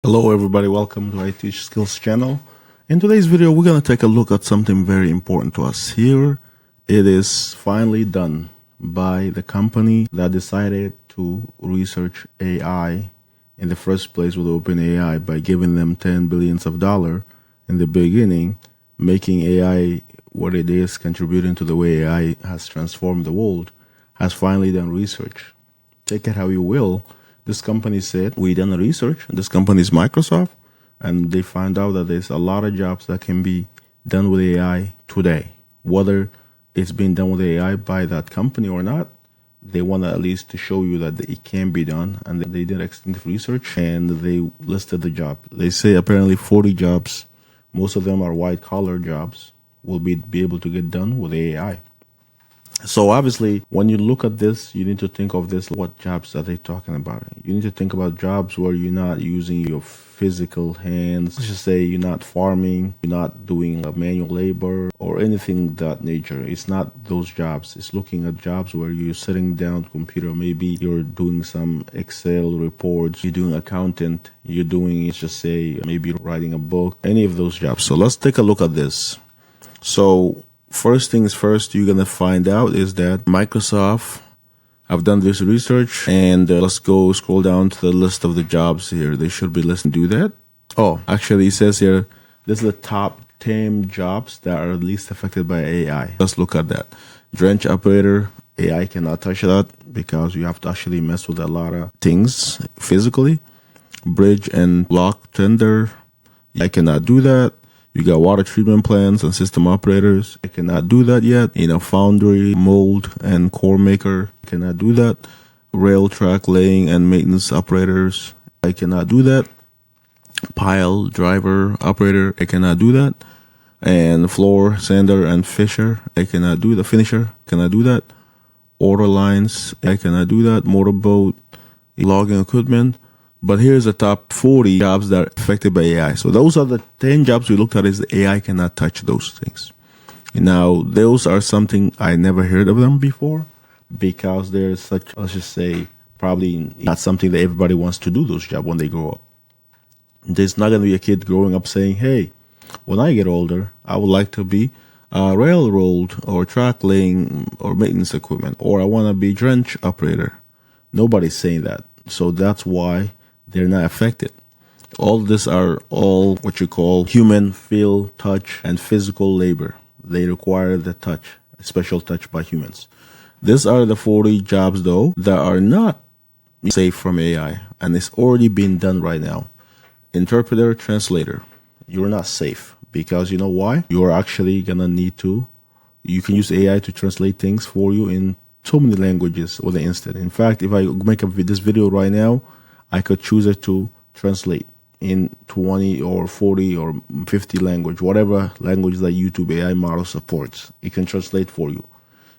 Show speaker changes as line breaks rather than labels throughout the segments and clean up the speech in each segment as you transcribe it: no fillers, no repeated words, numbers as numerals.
Hello everybody, welcome to I Teach Skills channel. In today's video, we're going to take a look at something very important to us. Here, it is finally done by the company that decided to research AI in the first place with OpenAI by giving them $10 billion in the beginning, making AI what it is, contributing to the way AI has transformed the world, has finally done research. Take it how you will. This company said, we done the research. This company is Microsoft, and they found out that there's a lot of jobs that can be done with AI today. Whether it's being done with AI by that company or not, they want at least to show you that it can be done. And they did extensive research, and they listed the job. They say apparently 40 jobs, most of them are white-collar jobs, will be able to get done with AI. So obviously, when you look at this, you need to think of this, what jobs are they talking about? You need to think about jobs where you're not using your physical hands. Let's just say you're not farming, you're not doing manual labor or anything of that nature. It's not those jobs. It's looking at jobs where you're sitting down at the computer. Maybe you're doing some Excel reports, you're doing accountant, you're doing, let's just say, maybe writing a book, any of those jobs. So let's take a look at this. So first things first, you're going to find out is that Microsoft have done this research, and let's go scroll down to the list of the jobs here. They should be listed. Do that. Oh, actually it says here, this is the top 10 jobs that are least affected by AI. Let's look at that. Drench operator, AI cannot touch that because you have to actually mess with a lot of things physically. Bridge and block tender, I cannot do that. You got water treatment plants and system operators. I cannot do that yet. Foundry, mold, and core maker. I cannot do that. Rail track laying and maintenance operators. I cannot do that. Pile driver operator. I cannot do that. And floor sander and fisher. I cannot do the finisher. Cannot do that. Order lines. I cannot do that. Motorboat, logging equipment. But here's the top 40 jobs that are affected by AI. So those are the 10 jobs we looked at is the AI cannot touch those things. Now, those are something I never heard of them before because there's such, let's just say, probably not something that everybody wants to do those jobs when they grow up. There's not going to be a kid growing up saying, hey, when I get older, I would like to be railroad or track laying or maintenance equipment, or I want to be drench operator. Nobody's saying that. So that's why they're not affected. All this are all what you call human feel, touch, and physical labor. They require the touch, a special touch by humans. These are the 40 jobs, though, that are not safe from AI, and it's already being done right now. Interpreter, translator, you're not safe because you know why? You're actually gonna need to, you can use AI to translate things for you in so many languages with the instant. In fact, if I make this video right now, I could choose it to translate in 20 or 40 or 50 language, whatever language that YouTube AI model supports. It can translate for you.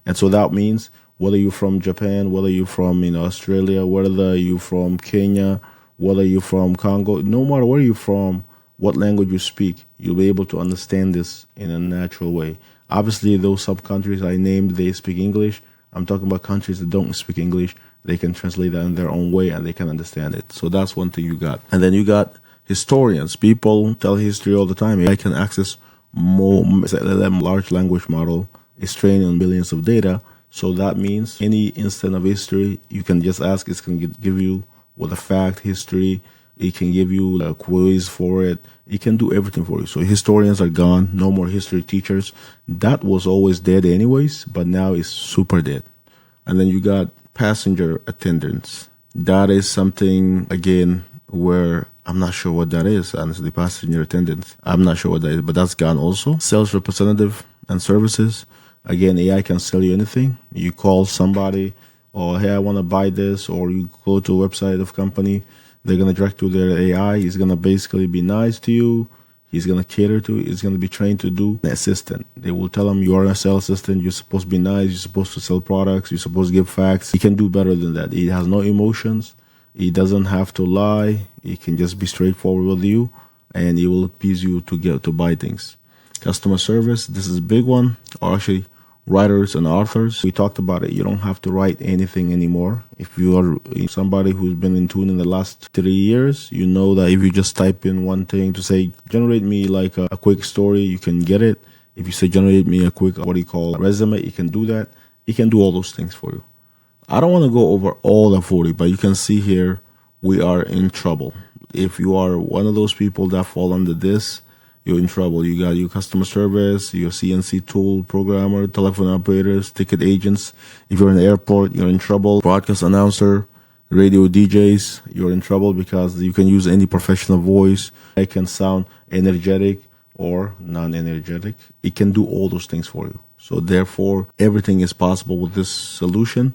And so that means whether you're from Japan, whether you're from Australia, whether you're from Kenya, whether you're from Congo, no matter where you're from, what language you speak, you'll be able to understand this in a natural way. Obviously, those sub-countries I named, they speak English. I'm talking about countries that don't speak English. They can translate that in their own way and they can understand it. So that's one thing you got. And then you got historians. People tell history all the time. I can access more. Large language model is trained on billions of data. So that means any instant of history, you can just ask. It's going to give you with a fact history. It can give you a quiz for it. It can do everything for you. So historians are gone. No more history teachers. That was always dead anyways, but now it's super dead. And then you got passenger attendants. That is something, again, where I'm not sure what that is, honestly. Passenger attendants, I'm not sure what that is, but that's gone also. Sales representative and services. Again, AI can sell you anything. You call somebody, or hey, I want to buy this, or you go to a website of company. They're going to direct to their AI. He's going to basically be nice to you. He's going to cater to you. He's going to be trained to do an assistant. They will tell him you are a sales assistant. You're supposed to be nice. You're supposed to sell products. You're supposed to give facts. He can do better than that. He has no emotions. He doesn't have to lie. He can just be straightforward with you, and he will appease you to buy things. Customer service. This is a big one. Or actually, writers and authors. We talked about it. You don't have to write anything anymore. If you are somebody who's been in tune in the last 3 years, you know that if you just type in one thing to say, generate me like a quick story, you can get it. If you say, generate me a quick, resume, you can do that. It can do all those things for you. I don't want to go over all the 40, but you can see here, we are in trouble. If you are one of those people that fall under this, you're in trouble. You got your customer service, your CNC tool programmer, telephone operators, ticket agents. If you're in the airport, you're in trouble. Broadcast announcer, radio DJs, you're in trouble because you can use any professional voice. It can sound energetic or non-energetic. It can do all those things for you. So therefore, everything is possible with this solution.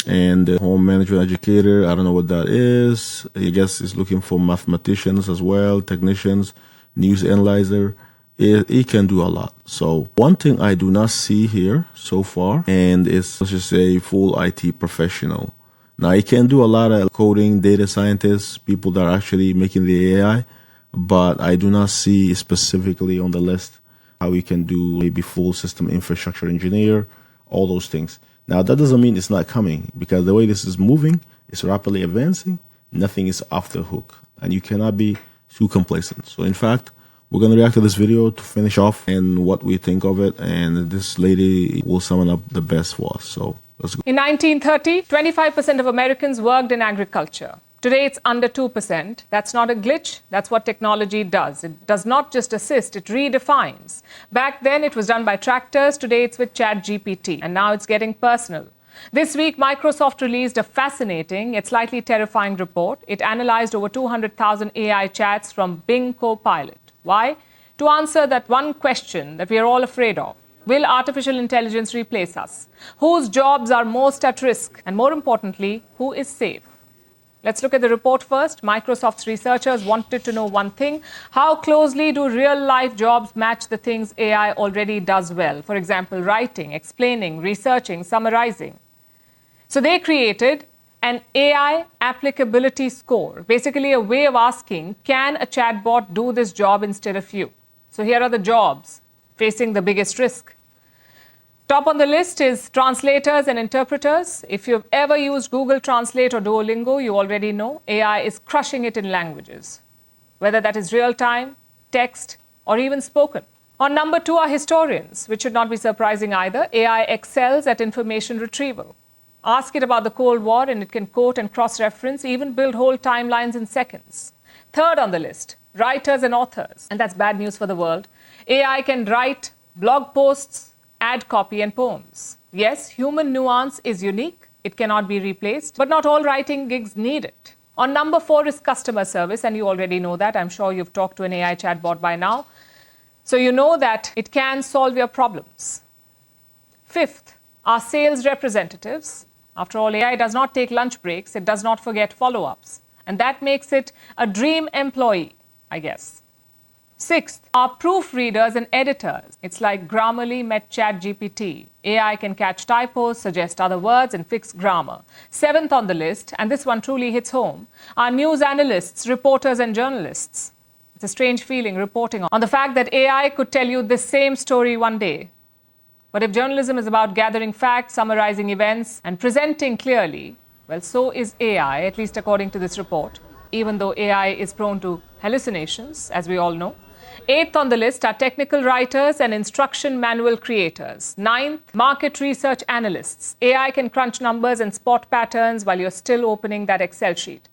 And the home management educator, I don't know what that is. I guess it's looking for mathematicians as well, technicians, news analyzer. It can do a lot. So one thing I do not see here so far, and it's, let's just say, full IT professional. Now, it can do a lot of coding, data scientists, people that are actually making the AI, but I do not see specifically on the list how we can do maybe full system infrastructure engineer, all those things. Now, that doesn't mean it's not coming, because the way this is moving, it's rapidly advancing. Nothing is off the hook, and you cannot be too complacent. So, in fact, we're going to react to this video to finish off and what we think of it, and this lady will sum up the best for us. So, let's go.
In 1930, 25% of Americans worked in agriculture. Today, it's under 2%. That's not a glitch. That's what technology does. It does not just assist, it redefines. Back then, it was done by tractors. Today, it's with ChatGPT. And now it's getting personal. This week, Microsoft released a fascinating yet slightly terrifying report. It analyzed over 200,000 AI chats from Bing Copilot. Why? To answer that one question that we are all afraid of. Will artificial intelligence replace us? Whose jobs are most at risk? And more importantly, who is safe? Let's look at the report first. Microsoft's researchers wanted to know one thing. How closely do real-life jobs match the things AI already does well? For example, writing, explaining, researching, summarizing. So they created an AI applicability score, basically a way of asking, can a chatbot do this job instead of you? So here are the jobs facing the biggest risk. Top on the list is translators and interpreters. If you've ever used Google Translate or Duolingo, you already know AI is crushing it in languages, whether that is real-time, text, or even spoken. On number 2 are historians, which should not be surprising either. AI excels at information retrieval. Ask it about the Cold War and it can quote and cross-reference, even build whole timelines in seconds. Third on the list, writers and authors. And that's bad news for the world. AI can write blog posts, add copy and poems. Yes, human nuance is unique. It cannot be replaced, but not all writing gigs need it. On number 4 is customer service, and you already know that. I'm sure you've talked to an AI chatbot by now. So you know that it can solve your problems. Fifth are sales representatives. After all, AI does not take lunch breaks. It does not forget follow-ups. And that makes it a dream employee, I guess. Sixth are proofreaders and editors. It's like Grammarly met ChatGPT. AI can catch typos, suggest other words, and fix grammar. Seventh on the list, and this one truly hits home, are news analysts, reporters, and journalists. It's a strange feeling reporting on the fact that AI could tell you the same story one day. But if journalism is about gathering facts, summarizing events, and presenting clearly, well, so is AI, at least according to this report, even though AI is prone to hallucinations, as we all know. Eighth on the list are technical writers and instruction manual creators. Ninth, market research analysts. AI can crunch numbers and spot patterns while you're still opening that Excel sheet.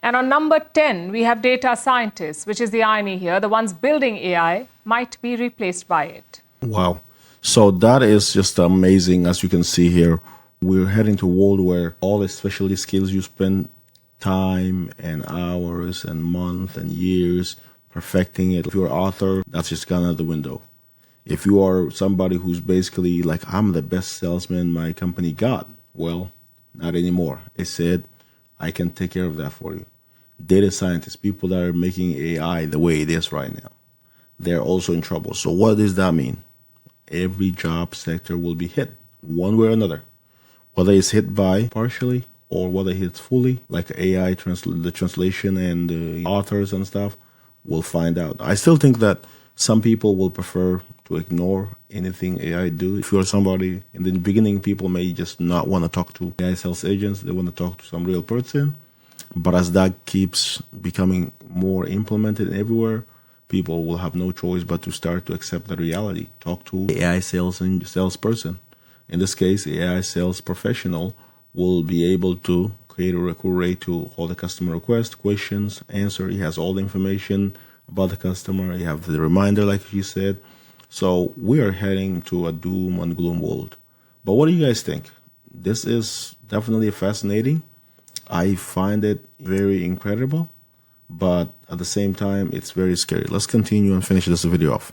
And on number 10, we have data scientists, which is the irony here. The ones building AI might be replaced by it.
Wow. So that is just amazing. As you can see here, we're heading to a world where all the specialty skills you spend time and hours and months and years perfecting it. If you're an author, that's just gone out the window. If you are somebody who's basically like, I'm the best salesman my company got, well, not anymore. It said, I can take care of that for you. Data scientists, people that are making AI the way it is right now, they're also in trouble. So what does that mean? Every job sector will be hit one way or another, whether it's hit by partially or whether it's fully, like AI, the translation and the authors and stuff. We'll find out. I still think that some people will prefer to ignore anything AI do. If you're somebody, in the beginning, people may just not want to talk to AI sales agents. They want to talk to some real person. But as that keeps becoming more implemented everywhere, people will have no choice but to start to accept the reality. Talk to AI salesperson. In this case, AI sales professional will be able to create a record rate to all the customer requests, questions, answer. He has all the information about the customer. You have the reminder, like you said. So we are heading to a doom and gloom world. But what do you guys think? This is definitely fascinating. I find it very incredible, but at the same time, it's very scary. Let's continue and finish this video off.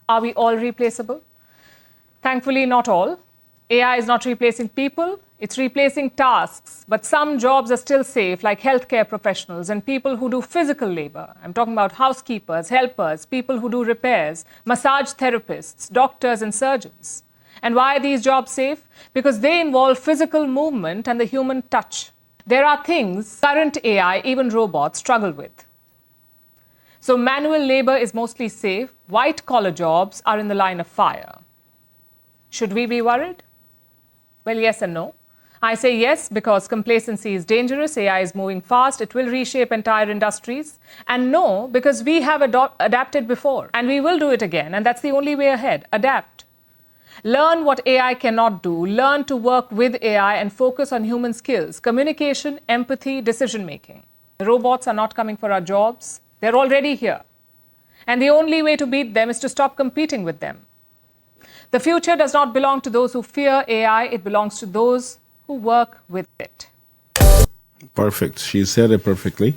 Are we all replaceable? Thankfully, not all. AI is not replacing people, it's replacing tasks. But some jobs are still safe, like healthcare professionals and people who do physical labor. I'm talking about housekeepers, helpers, people who do repairs, massage therapists, doctors, and surgeons. And why are these jobs safe? Because they involve physical movement and the human touch. There are things current AI, even robots, struggle with. So manual labor is mostly safe. White-collar jobs are in the line of fire. Should we be worried? Well, yes and no. I say yes because complacency is dangerous, AI is moving fast, it will reshape entire industries. And no, because we have adapted before, and we will do it again, and that's the only way ahead, adapt. Learn what AI cannot do, learn to work with AI and focus on human skills, communication, empathy, decision-making. The robots are not coming for our jobs, they're already here. And the only way to beat them is to stop competing with them. The future does not belong to those who fear AI, it belongs to those who work with it.
Perfect. She said it perfectly.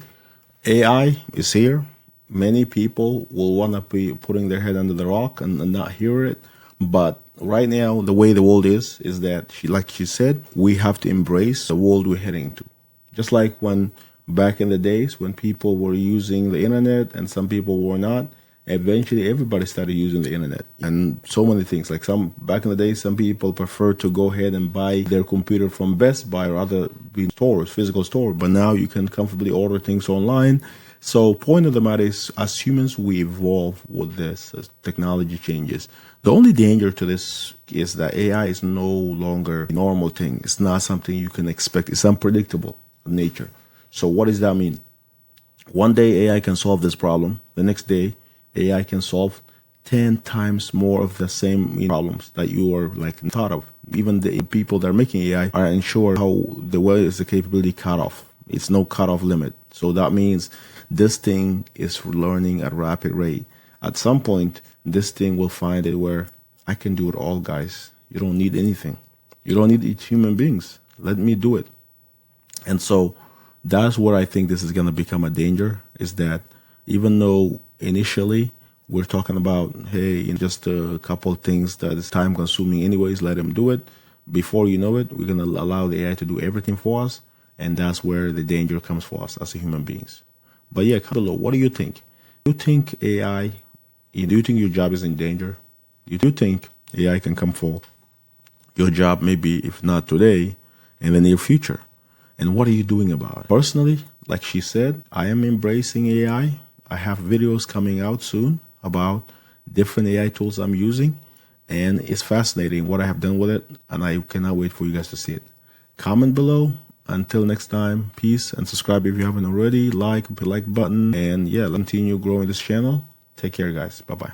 AI is here. Many people will want to be putting their head under the rock and not hear it. But right now, the way the world is that, like she said, we have to embrace the world we're heading to. Just like when back in the days when people were using the internet and some people were not, eventually everybody started using the internet. And so many things, like back in the day, some people prefer to go ahead and buy their computer from Best Buy or other stores, physical store. But now you can comfortably order things online. So point of the matter is, as humans, we evolve with this as technology changes. The only danger to this is that AI is no longer a normal thing. It's not something you can expect. It's unpredictable in nature. So what does that mean? One day AI can solve this problem. The next day, AI can solve 10 times more of the same problems that you are thought of. Even the people that are making AI are unsure where is the capability cut off. It's no cutoff limit. So that means this thing is learning at a rapid rate. At some point, this thing will find it where I can do it all, guys. You don't need anything. You don't need human beings. Let me do it. And so that's where I think this is going to become a danger, is that even though initially we're talking about, hey, just a couple of things that is time consuming anyways, let them do it. Before you know it, we're going to allow the AI to do everything for us. And that's where the danger comes for us as human beings. But yeah, comment below, what do you think? Do you think AI, do you think your job is in danger? Do you think AI can come for your job, maybe if not today, in the near future? And what are you doing about it? Personally, like she said, I am embracing AI. I have videos coming out soon about different AI tools I'm using. And it's fascinating what I have done with it. And I cannot wait for you guys to see it. Comment below. Until next time, peace, and subscribe if you haven't already. Hit the like button. And yeah, continue growing this channel. Take care, guys. Bye-bye.